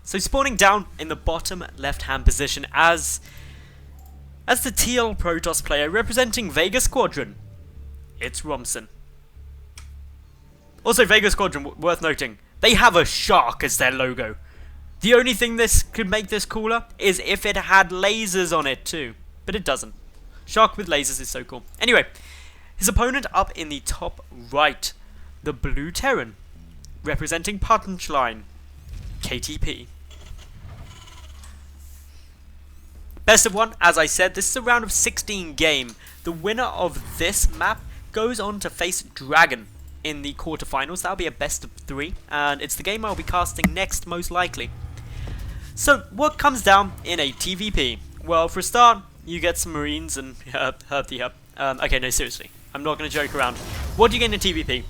So spawning down in the bottom left-hand position as the TL Protoss player representing Vega Squadron, it's Romson. Also, Vega Squadron, worth noting, they have a shark as their logo. The only thing this could make this cooler is if it had lasers on it too, but it doesn't. Shark with lasers is so cool. Anyway, his opponent up in the top right, the Blue Terran, representing Punchline, KTP. Best of one, as I said, this is a round of 16 game. The winner of this map goes on to face Dragon in the quarterfinals. That'll be a best of 3, and it's the game I'll be casting next, most likely. So, what comes down in a TvP? Well, for a start, you get some Marines and okay, no, seriously. I'm not going to joke around. What do you get in a TvP?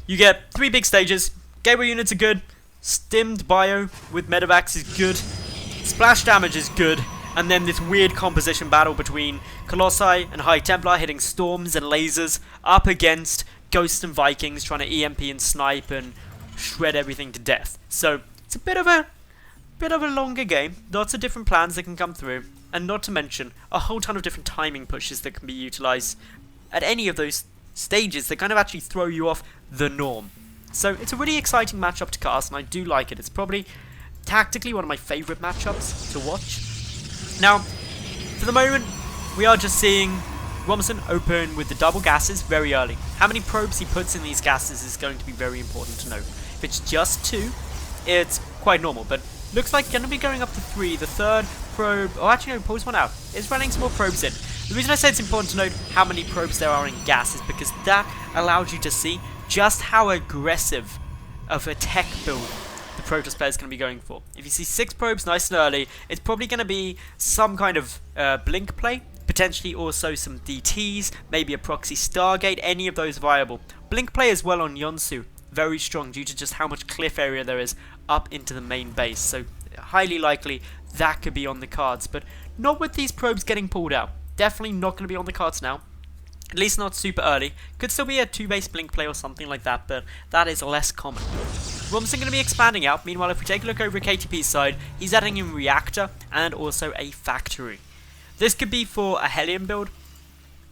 You get 3 big stages. Gateway units are good. Stimmed bio with medevacs is good. Splash damage is good. And then this weird composition battle between Colossi and High Templar hitting storms and lasers up against Ghosts and Vikings trying to EMP and snipe and shred everything to death. So, it's a bit of a longer game. Lots of different plans that can come through. And not to mention, a whole ton of different timing pushes that can be utilised at any of those stages that kind of actually throw you off the norm. So it's a really exciting matchup to cast, and I do like it. It's probably tactically one of my favourite matchups to watch. Now, for the moment, we are just seeing Romson open with the double gases very early. How many probes he puts in these gases is going to be very important to know. If it's just 2, it's quite normal, but looks like going to be going up to 3. The third probe, oh actually no, pulls one out. It's running some more probes in. The reason I say it's important to note how many probes there are in gas is because that allows you to see just how aggressive of a tech build the Protoss player is going to be going for. If you see 6 probes nice and early, it's probably going to be some kind of blink play, potentially also some DTs, maybe a proxy Stargate, any of those viable. Blink play as well on Yonsu, very strong due to just how much cliff area there is up into the main base, so highly likely that could be on the cards, but not with these probes getting pulled out. Definitely not going to be on the cards now. At least not super early. Could still be a 2-base blink play or something like that, but that is less common. Romson going to be expanding out. Meanwhile, if we take a look over at KTP's side, he's adding in Reactor and also a Factory. This could be for a Hellion build.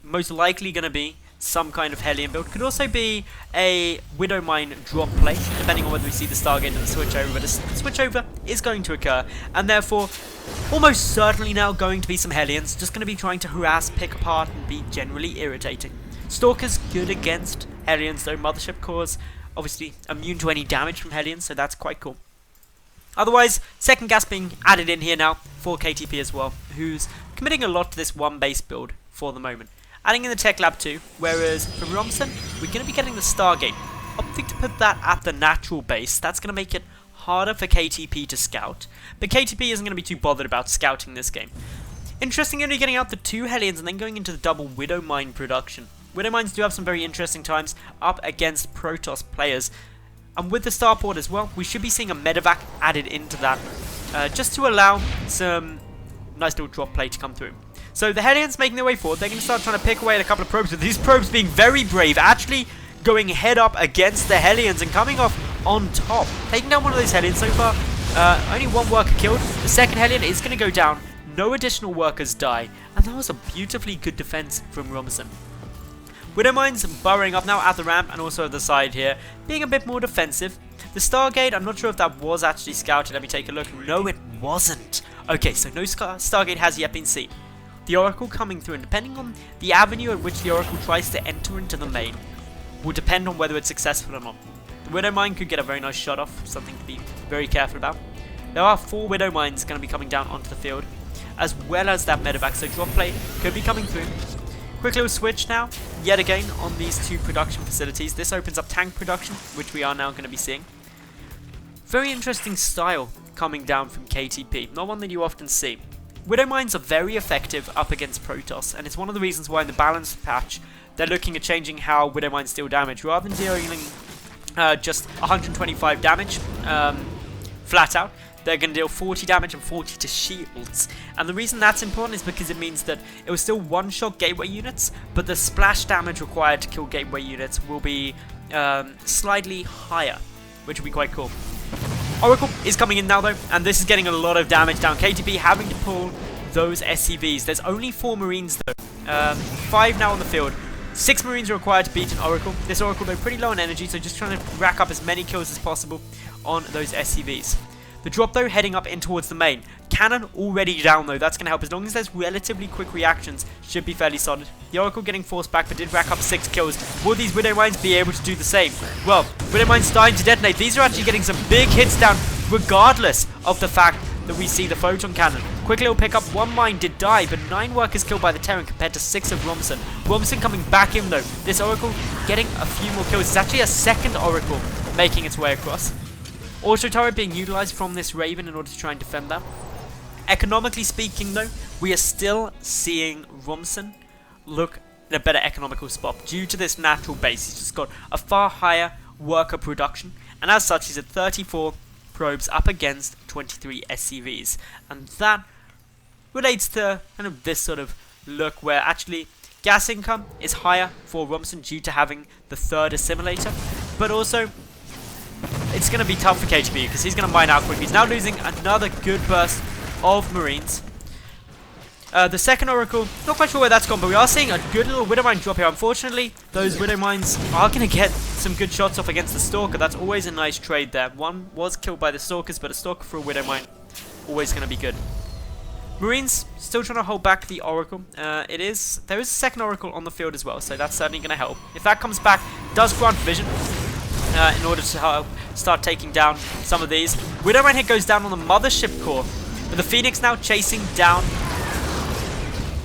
Most likely going to be some kind of Hellion build. Could also be a Widowmine drop play, depending on whether we see the Stargate and the switchover. But the switchover is going to occur, and therefore, almost certainly now going to be some Hellions. Just going to be trying to harass, pick apart, and be generally irritating. Stalker's good against Hellions, though. Mothership Cores, obviously immune to any damage from Hellions, so that's quite cool. Otherwise, second gas being added in here now for KTP as well, who's committing a lot to this 1-base build for the moment. Adding in the Tech Lab too, whereas from Romson, we're going to be getting the Stargate. Opting to put that at the natural base, that's going to make it harder for KTP to scout, but KTP isn't going to be too bothered about scouting this game. Interesting, only getting out the 2 Hellions and then going into the double Widowmine production. Widowmines do have some very interesting times up against Protoss players, and with the starport as well, we should be seeing a medevac added into that, just to allow some nice little drop play to come through. So the Hellions making their way forward. They're going to start trying to pick away at a couple of probes, with these probes being very brave, actually going head up against the Hellions and coming off on top. Taking down one of those Hellions so far. Only 1 worker killed. The second Hellion is going to go down. No additional workers die. And that was a beautifully good defense from Romson. Widowmines burrowing up now at the ramp and also at the side here, being a bit more defensive. The Stargate, I'm not sure if that was actually scouted. Let me take a look. No, it wasn't. Okay, so no Stargate has yet been seen. The Oracle coming through, and depending on the avenue at which the Oracle tries to enter into the main, will depend on whether it's successful or not. The Widowmine could get a very nice shot off, something to be very careful about. There are 4 Widowmines going to be coming down onto the field, as well as that medevac, so drop play could be coming through. Quick little switch now, yet again on these 2 production facilities. This opens up tank production, which we are now going to be seeing. Very interesting style coming down from KTP, not one that you often see. Widowmines are very effective up against Protoss, and it's one of the reasons why in the balanced patch they're looking at changing how Widowmines deal damage. Rather than dealing just 125 damage flat out, they're going to deal 40 damage and 40 to shields. And the reason that's important is because it means that it will still one-shot gateway units, but the splash damage required to kill gateway units will be slightly higher, which will be quite cool. Oracle is coming in now though, and this is getting a lot of damage down. KTP having to pull those SCVs. There's only 4 Marines though. 5 now on the field. 6 Marines are required to beat an Oracle. This Oracle though pretty low on energy, so just trying to rack up as many kills as possible on those SCVs. The drop though heading up in towards the main. Cannon already down though, that's going to help as long as there's relatively quick reactions, should be fairly solid. The Oracle getting forced back but did rack up 6 kills. Will these Widow Mines be able to do the same? Well, Widow Mines starting to detonate. These are actually getting some big hits down regardless of the fact that we see the Photon Cannon. Quick little pick up, 1 mine did die, but 9 workers killed by the Terran compared to 6 of Romson. Romson coming back in though. This Oracle getting a few more kills. It's actually a second Oracle making its way across. Auto turret being utilized from this Raven in order to try and defend that. Economically speaking though, we are still seeing Romson look in a better economical spot due to this natural base. He's just got a far higher worker production, and as such he's at 34 probes up against 23 SCVs, and that relates to kind of this sort of look where actually gas income is higher for Romson due to having the 3rd assimilator, but also it's going to be tough for KTP because he's going to mine out quickly. He's now losing another good burst of Marines. The second Oracle, not quite sure where that's gone, but we are seeing a good little Widow Mine drop here. Unfortunately, those Widow Mines are going to get some good shots off against the Stalker. That's always a nice trade there. One was killed by the Stalkers, but a Stalker for a Widow Mine, always going to be good. Marines still trying to hold back the Oracle. There is a second Oracle on the field as well, so that's certainly going to help. If that comes back, does grant vision in order to help start taking down some of these. Widow Mine hit goes down on the Mothership core, but the Phoenix now chasing down.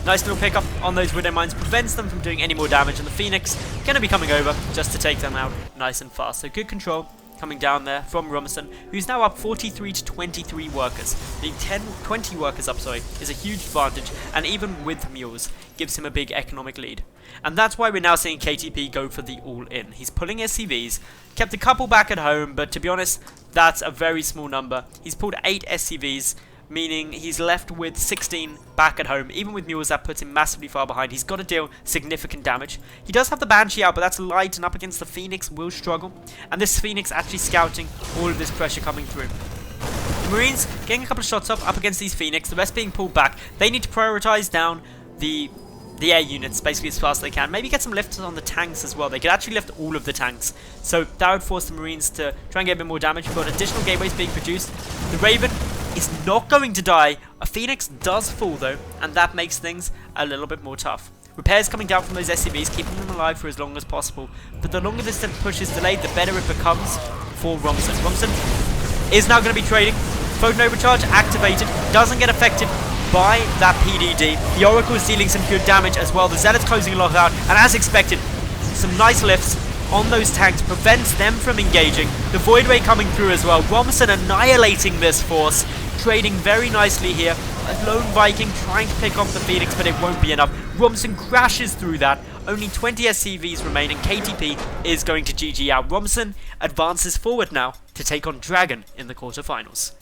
Nice little pickup on those Widow Mines, prevents them from doing any more damage, and the Phoenix going to be coming over just to take them out nice and fast. So good control coming down there from Romson, who's now up 43 to 23 workers. Being 20 workers up, sorry, is a huge advantage, and even with mules, gives him a big economic lead. And that's why we're now seeing KTP go for the all-in. He's pulling SCVs, kept a couple back at home, but to be honest, that's a very small number. He's pulled 8 SCVs, meaning he's left with 16 back at home. Even with mules, that puts him massively far behind. He's got to deal significant damage. He does have the Banshee out, but that's light, and up against the Phoenix will struggle. And this Phoenix actually scouting all of this pressure coming through. The Marines getting a couple of shots off up against these Phoenix, the rest being pulled back. They need to prioritize down the air units basically as fast as they can. Maybe get some lifts on the tanks as well. They could actually lift all of the tanks. So that would force the Marines to try and get a bit more damage. We've got additional gateways being produced. The Raven is not going to die. A Phoenix does fall though, and that makes things a little bit more tough. Repairs coming down from those SCVs, keeping them alive for as long as possible. But the longer this push is delayed, the better it becomes for Romson. Romson is now going to be trading. Photon Overcharge activated. Doesn't get affected by that PDD. The Oracle is dealing some good damage as well. The Zealot's closing a lot out, and as expected, some nice lifts on those tanks prevents them from engaging. The Void Ray coming through as well. Romson annihilating this force, trading very nicely here. A lone Viking trying to pick off the Phoenix, but it won't be enough. Romson crashes through that. Only 20 SCVs remain, and KTP is going to GG out. Romson advances forward now to take on Dragon in the quarterfinals.